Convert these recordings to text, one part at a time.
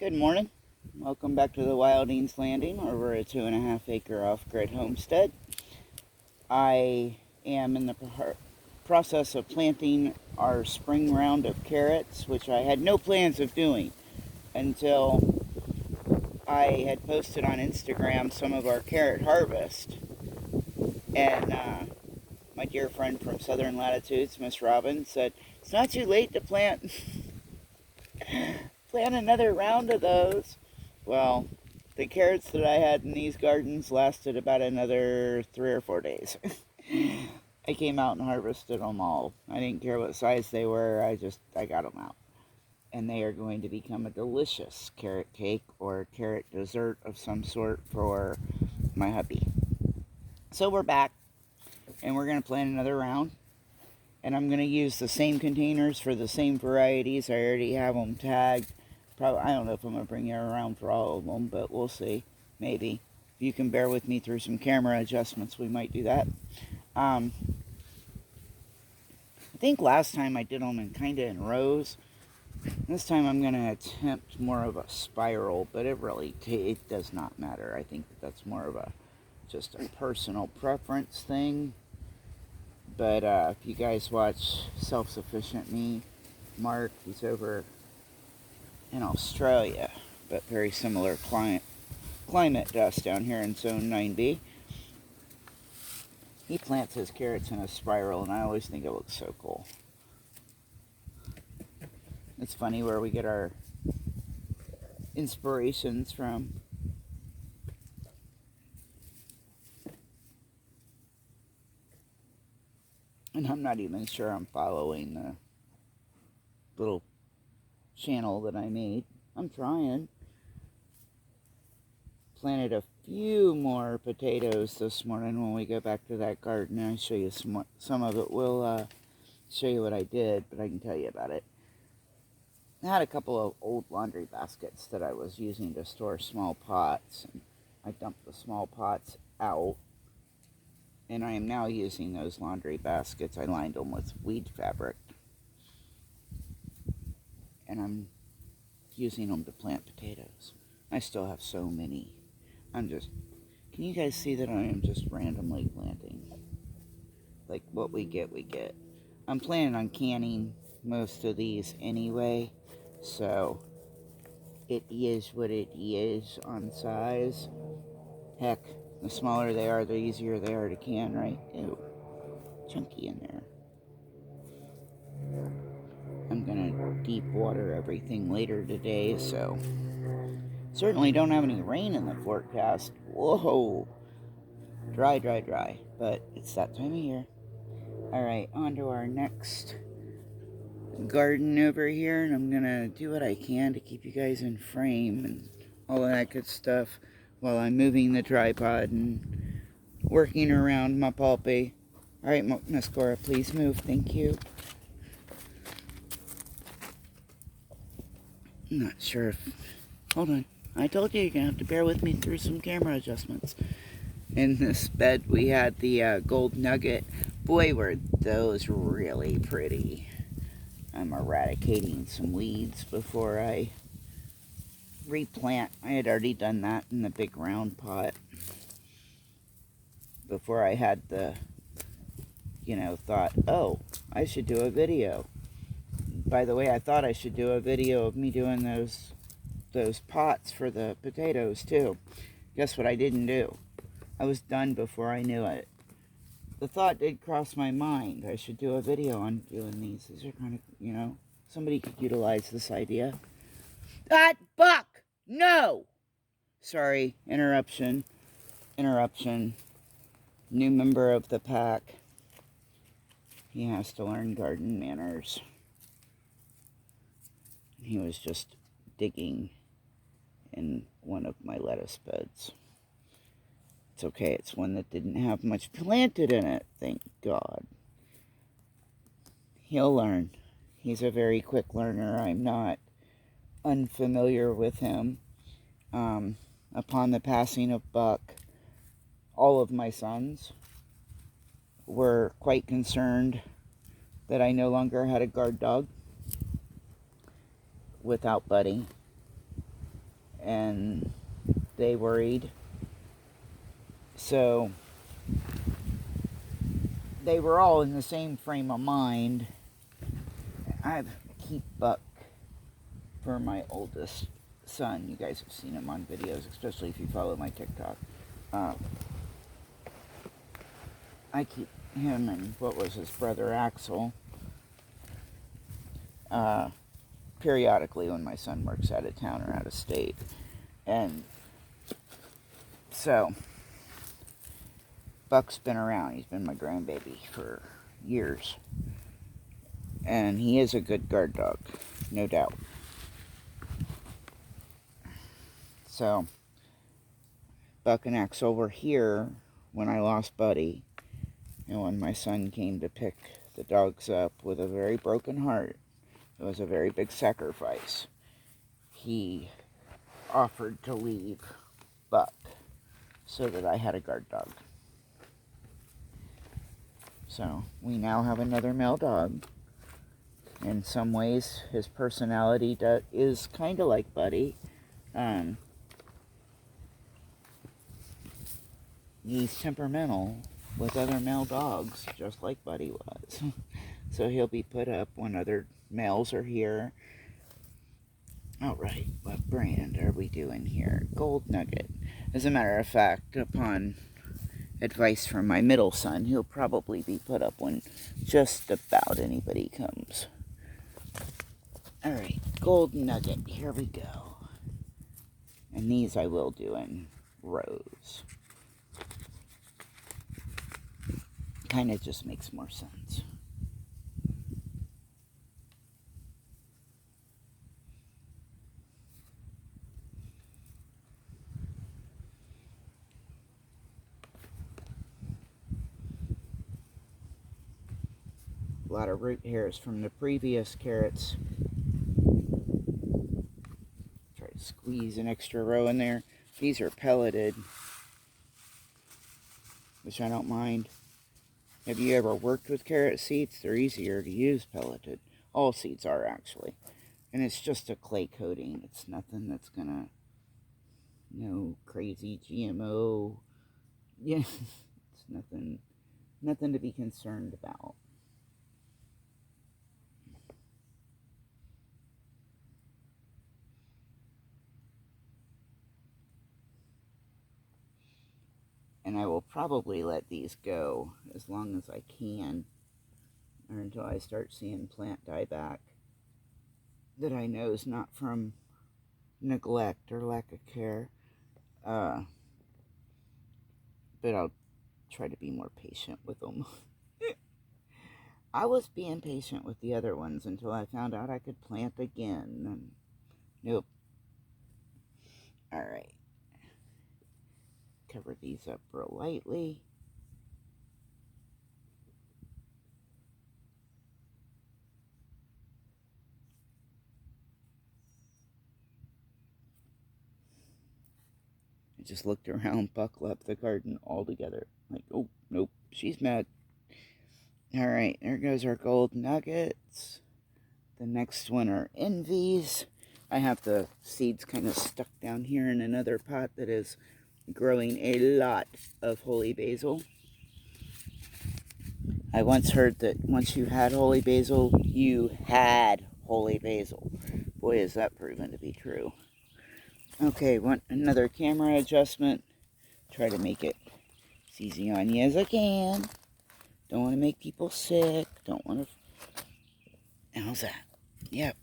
Good morning. Welcome back to the Wildings Landing, where we're a 2.5 acre off-grid homestead. I am in the process of planting our spring round of carrots, which I had no plans of doing until I had posted on Instagram some of our carrot harvest. And my dear friend from Southern Latitudes, Miss Robin, said, "It's not too late to plant another round of those." Well, the carrots that I had in these gardens lasted about another 3 or 4 days. I came out and harvested them all. I didn't care what size they were, I got them out. And they are going to become a delicious carrot cake or carrot dessert of some sort for my hubby. So we're back, and we're going to plant another round. And I'm going to use the same containers for the same varieties. I already have them tagged. Probably, I don't know if I'm going to bring you around for all of them, but we'll see. Maybe. If you can bear with me through some camera adjustments, we might do that. I think last time I did them in rows. This time I'm going to attempt more of a spiral, but it does not matter. I think that's more of just a personal preference thing. But if you guys watch Self-Sufficient Me, Mark, he's over in Australia, but very similar climate to us down here in Zone 9B. He plants his carrots in a spiral, and I always think it looks so cool. It's funny where we get our inspirations from. And I'm not even sure I'm following the little channel that I made. I'm trying. Planted a few more potatoes this morning when we go back to that garden. I'll show you some of it. We'll show you what I did, but I can tell you about it. I had a couple of old laundry baskets that I was using to store small pots. And I dumped the small pots out, and I am now using those laundry baskets. I lined them with weed fabric, and I'm using them to plant potatoes. I still have so many. Can you guys see that I am just randomly planting? Like, what we get, we get. I'm planning on canning most of these anyway, so it is what it is on size. Heck, the smaller they are, the easier they are to can, right? Ew, chunky in there. I'm gonna deep water everything later today, so certainly don't have any rain in the forecast. Whoa, dry, but it's that time of year. All right, on to our next garden over here, and I'm gonna do what I can to keep you guys in frame and all of that good stuff while I'm moving the tripod and working around my pulpy. All right, Miss Cora, please move. Thank you. I'm not sure if... Hold on. I told you you're going to have to bear with me through some camera adjustments. In this bed, we had the gold nugget. Boy, were those really pretty. I'm eradicating some weeds before I replant. I had already done that in the big round pot before I had the, thought, oh, I should do a video. By the way, I thought I should do a video of me doing those pots for the potatoes too. Guess what I didn't do? I was done before I knew it. The thought did cross my mind. I should do a video on doing these. These are kind of, somebody could utilize this idea. That buck! No! Sorry, interruption. New member of the pack. He has to learn garden manners. He was just digging in one of my lettuce beds. It's okay, it's one that didn't have much planted in it, thank God. He'll learn. He's a very quick learner. I'm not unfamiliar with him. Upon the passing of Buck, all of my sons were quite concerned that I no longer had a guard dog without Buddy. and they worried. So they were all in the same frame of mind. I keep Buck for my oldest son. You guys have seen him on videos, especially if you follow my TikTok. I keep him and what was his brother Axel periodically when my son works out of town or out of state. And so Buck's been around. He's been my grandbaby for years. And he is a good guard dog, no doubt. So Buck and Axel were here when I lost Buddy. And when my son came to pick the dogs up with a very broken heart, it was a very big sacrifice. He offered to leave Buck so that I had a guard dog. So we now have another male dog. In some ways, his personality is kind of like Buddy. He's temperamental with other male dogs, just like Buddy was. So he'll be put up when other males are here. Alright, what brand are we doing here? Gold Nugget. As a matter of fact, upon advice from my middle son, he'll probably be put up when just about anybody comes. Alright, Gold Nugget, here we go. And these I will do in rows. Kind of just makes more sense. A lot of root hairs from the previous carrots. Try to squeeze an extra row in there. These are pelleted, which I don't mind. Have you ever worked with carrot seeds? They're easier to use pelleted. All seeds are, actually. And it's just a clay coating. It's nothing that's gonna, no crazy GMO. Yeah, it's nothing to be concerned about. And I will probably let these go as long as I can, or until I start seeing plant dieback that I know is not from neglect or lack of care. But I'll try to be more patient with them. I was being patient with the other ones until I found out I could plant again. And nope. Alright. Cover these up real lightly. I just looked around, Buck left the garden altogether. Like, oh, nope, she's mad. Alright, there goes our Gold Nuggets. The next one are Envies. I have the seeds kind of stuck down here in another pot that is growing a lot of holy basil. I once heard that once you had holy basil, you had holy basil. Boy, is that proven to be true. Okay, want another camera adjustment. Try to make it as easy on you as I can. Don't want to make people sick. Don't want to... How's that? Yep.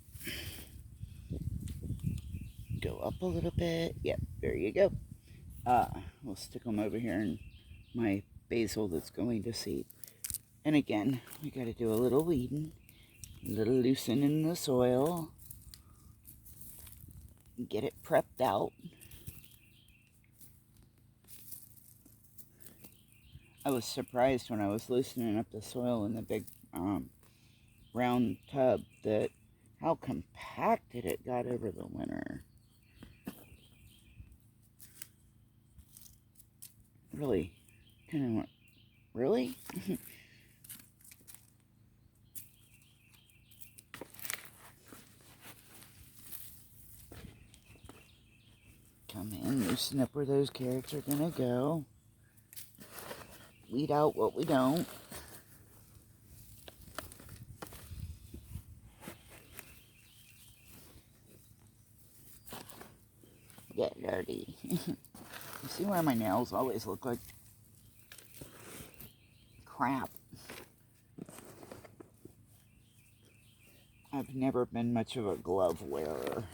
Go up a little bit. Yep, there you go. We'll stick them over here in my basil that's going to seed. And again, we got to do a little weeding, a little loosening the soil, get it prepped out. I was surprised when I was loosening up the soil in the big round tub that how compacted it got over the winter. Really, kind of went, really? Come in, loosen up where those carrots are gonna go. Weed out what we don't. Get dirty. You see why my nails always look like crap? I've never been much of a glove wearer.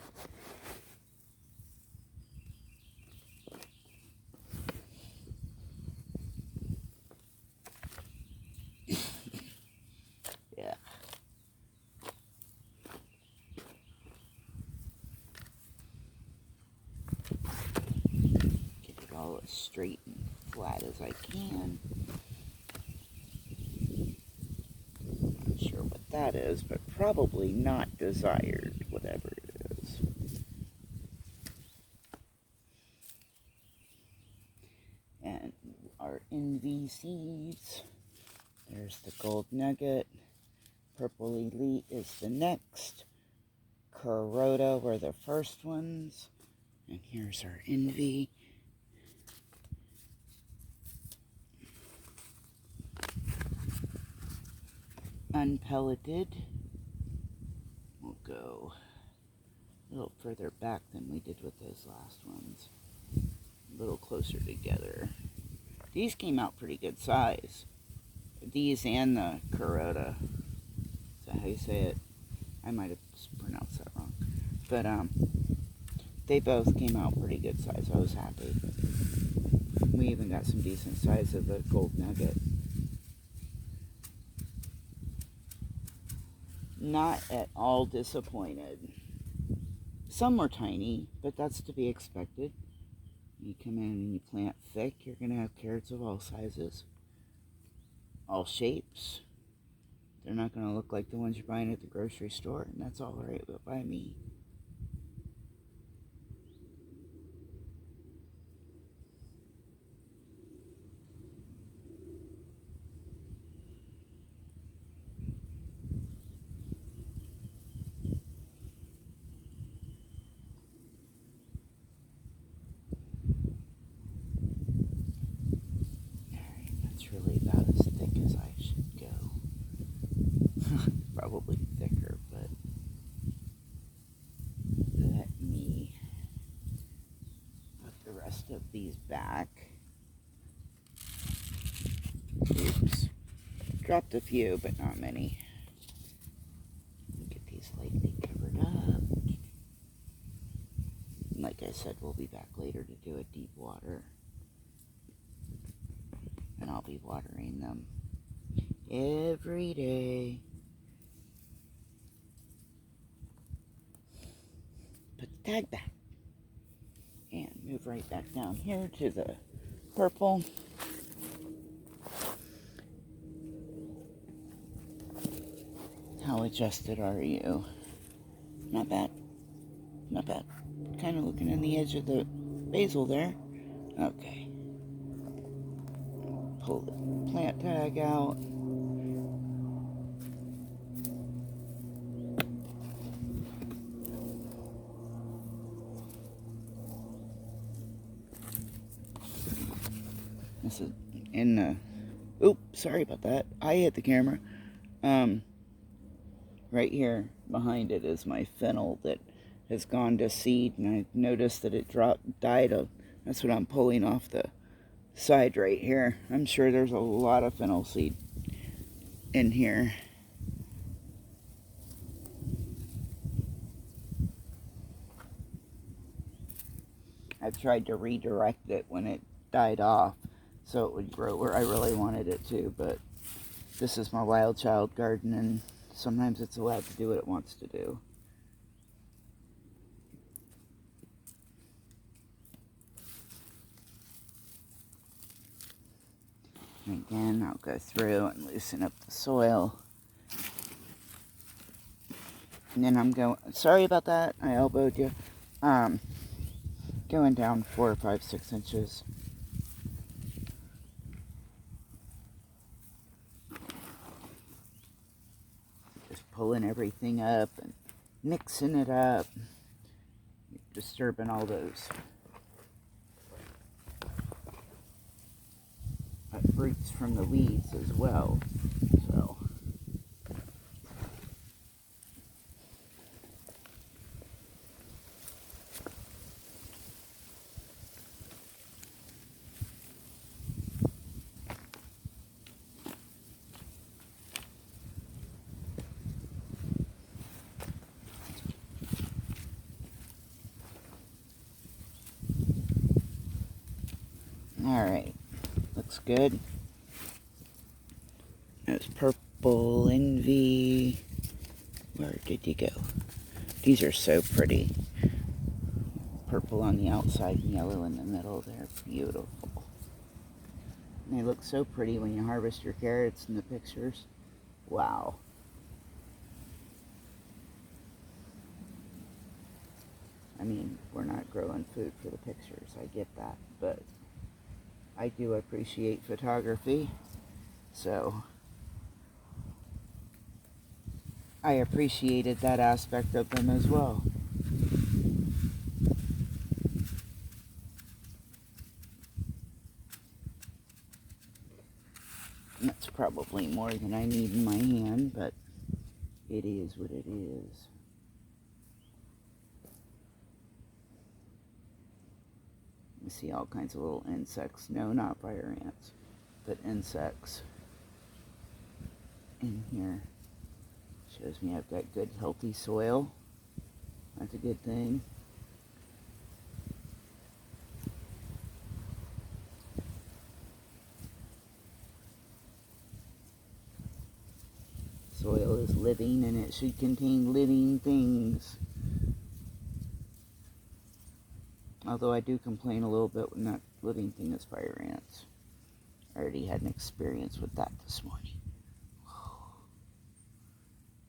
Yeah. Get it all as straight and flat as I can. Not sure what that is, but probably not desired, whatever it is. And our envy seeds. There's the gold nugget. Purple elite is the next. Kuroda were the first ones. And here's our envy. Unpelleted. We'll go a little further back than we did with those last ones. A little closer together. These came out pretty good size. These and the Kuroda. Is that how you say it? I might have pronounced that wrong. But they both came out pretty good size. I was happy. We even got some decent size of the gold nugget. Not at all disappointed. Some were tiny, but that's to be expected. You come in and you plant thick, you're going to have carrots of all sizes, all shapes. They're not going to look like the ones you're buying at the grocery store, and that's all right by me. Really about as thick as I should go. Probably thicker, but let me put the rest of these back. Oops. Dropped a few, but not many. Get these lightly covered up. Like I said, we'll be back later to do a deep water. And I'll be watering them every day. Put the tag back. And move right back down here to the purple. How adjusted are you? Not bad. Not bad. Kind of looking in the edge of the basil there. Okay. Pull the plant tag out. This is in the... Oops, sorry about that. I hit the camera. Right here behind it is my fennel that has gone to seed, and I noticed that it died. That's what I'm pulling off the side right here. I'm sure there's a lot of fennel seed in here. I've tried to redirect it when it died off so it would grow where I really wanted it to, but this is my wild child garden, and sometimes it's allowed to do what it wants to do. And again, I'll go through and loosen up the soil. And then I'm going, sorry about that, I elbowed you. Going down 4, 5, 6 inches. Just pulling everything up and mixing it up. Disturbing all those roots from the weeds as well. So alright, looks good. There's purple envy. Where did you go? These are so pretty. Purple on the outside and yellow in the middle. They're beautiful. And they look so pretty when you harvest your carrots in the pictures. Wow. I mean, we're not growing food for the pictures. I get that. But I do appreciate photography. So I appreciated that aspect of them as well. That's probably more than I need in my hand, but it is what it is. You see all kinds of little insects. No, not fire ants, but insects in here. Shows me I've got good, healthy soil. That's a good thing. Soil is living and it should contain living things. Although I do complain a little bit when that living thing is fire ants. I already had an experience with that this morning.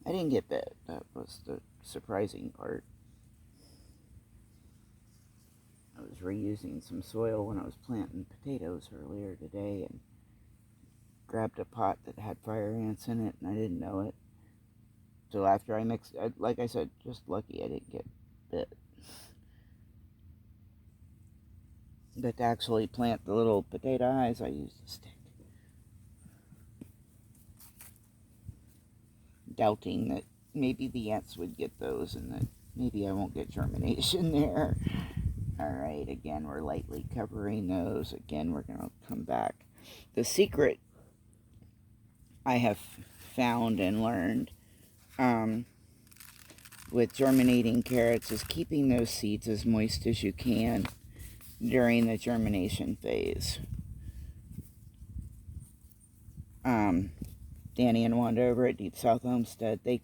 I didn't get bit. That was the surprising part. I was reusing some soil when I was planting potatoes earlier today and grabbed a pot that had fire ants in it and I didn't know it. So after I mixed, like I said, just lucky I didn't get bit. But to actually plant the little potato eyes, I used a stick. Doubting that maybe the ants would get those and that maybe I won't get germination there. Alright, again, we're lightly covering those. Again, we're going to come back. The secret I have found and learned with germinating carrots is keeping those seeds as moist as you can during the germination phase. Danny and Wanda over at Deep South Homestead, they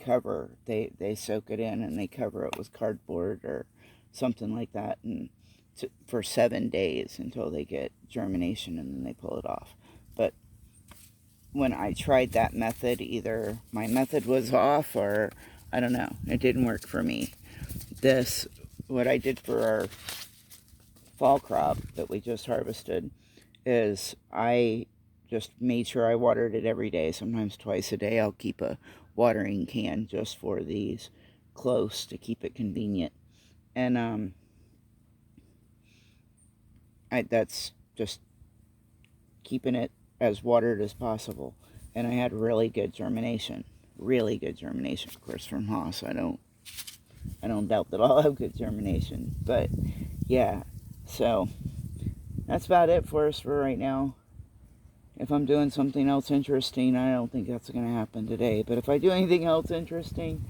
soak it in and they cover it with cardboard or something like that and for 7 days until they get germination and then they pull it off. But when I tried that method, either my method was off or I don't know, it didn't work for me. What I did for our fall crop that we just harvested is I just made sure I watered it every day, sometimes twice a day. I'll keep a watering can just for these close to keep it convenient. And that's just keeping it as watered as possible. And I had really good germination. Really good germination. Of course, from Haas, I don't doubt that I'll have good germination. But yeah, so that's about it for us for right now. If I'm doing something else interesting, I don't think that's going to happen today. But if I do anything else interesting,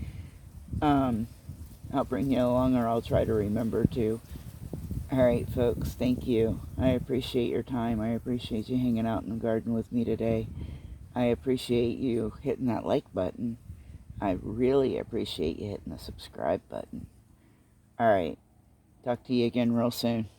I'll bring you along or I'll try to remember to. Alright, folks, thank you. I appreciate your time. I appreciate you hanging out in the garden with me today. I appreciate you hitting that like button. I really appreciate you hitting the subscribe button. Alright, talk to you again real soon.